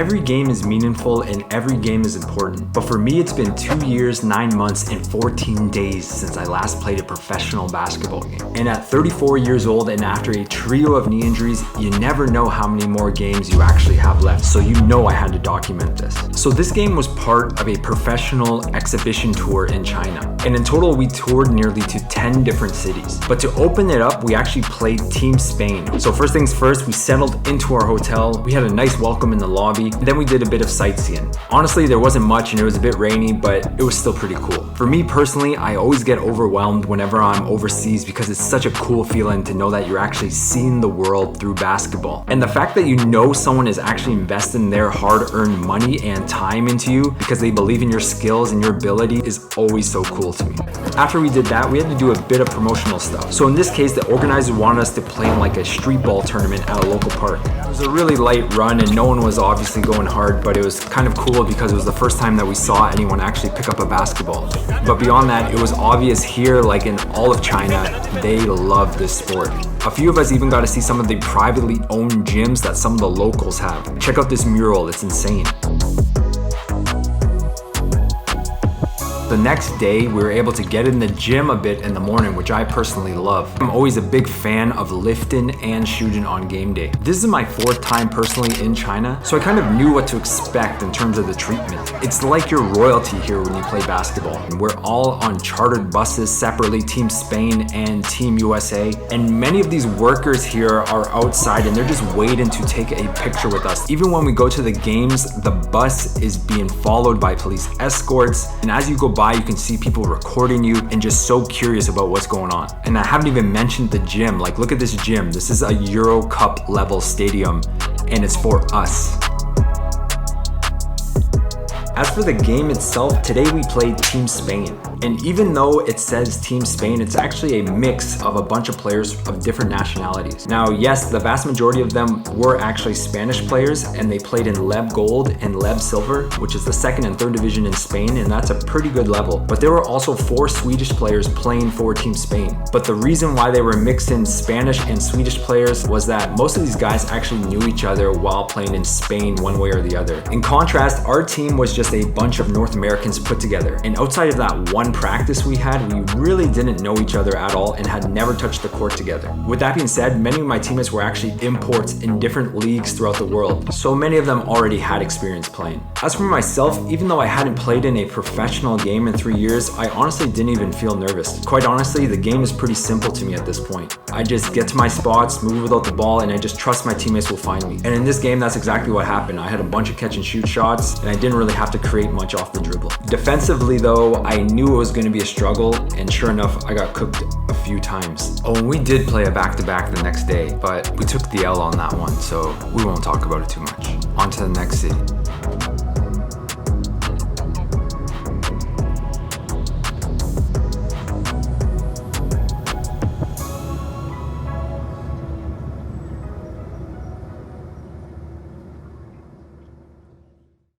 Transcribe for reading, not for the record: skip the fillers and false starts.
every game is meaningful and every game is important. But for me, it's been 2 years, 9 months, and 14 days since I last played a professional basketball game. And at 34 years old and after a trio of knee injuries, you never know how many more games you actually have left. So you know I had to document this. So this game was part of a professional exhibition tour in China. And in total, we toured nearly to 10 different cities. But to open it up, we actually played Team Spain. So first things first, we settled into our hotel. We had a nice welcome in the lobby. And then we did a bit of sightseeing. Honestly, there wasn't much and it was a bit rainy, but it was still pretty cool. For me personally, I always get overwhelmed whenever I'm overseas because it's such a cool feeling to know that you're actually seeing the world through basketball. And the fact that you know someone is actually investing their hard-earned money and time into you because they believe in your skills and your ability is always so cool to me. After we did that, we had to do a bit of promotional stuff. So in this case, the organizers wanted us to play in like a street ball tournament at a local park. It was a really light run and no one was obviously going hard, but it was kind of cool because it was the first time that we saw anyone actually pick up a basketball. But beyond that, it was obvious here, like in all of China, they love this sport. A few of us even got to see some of the privately owned gyms that some of the locals have. Check out this mural, it's insane. The next day, we were able to get in the gym a bit in the morning, which I personally love. I'm always a big fan of lifting and shooting on game day. This is my 4th time personally in China, so I kind of knew what to expect in terms of the treatment. It's like you're royalty here when you play basketball. And we're all on chartered buses separately, Team Spain and Team USA. And many of these workers here are outside and they're just waiting to take a picture with us. Even when we go to the games, the bus is being followed by police escorts. And as you go by, you can see people recording you and just so curious about what's going on. And I haven't even mentioned the gym. Like, look at this gym. This is a EuroCup level stadium and it's for us. As for the game itself, today we played Team Spain. And even though it says Team Spain, it's actually a mix of a bunch of players of different nationalities. Now, yes, the vast majority of them were actually Spanish players and they played in Leb Gold and Leb Silver, which is the 2nd and 3rd division in Spain, and that's a pretty good level. But there were also 4 Swedish players playing for Team Spain. But the reason why they were mixing Spanish and Swedish players was that most of these guys actually knew each other while playing in Spain one way or the other. In contrast, our team was just a bunch of North Americans put together. And outside of that one practice we had, we really didn't know each other at all and had never touched the court together. With that being said, many of my teammates were actually imports in different leagues throughout the world, so many of them already had experience playing. As for myself, even though I hadn't played in a professional game in 3 years, I honestly didn't even feel nervous. Quite honestly, the game is pretty simple to me at this point. I just get to my spots, move without the ball, and I just trust my teammates will find me. And in this game, that's exactly what happened. I had a bunch of catch and shoot shots, and I didn't really have to create much off the dribble. Defensively though, I knew it was going to be a struggle, and sure enough, I got cooked a few times. Oh, and we did play a back-to-back the next day, but we took the L on that one, so we won't talk about it too much. On to the next city.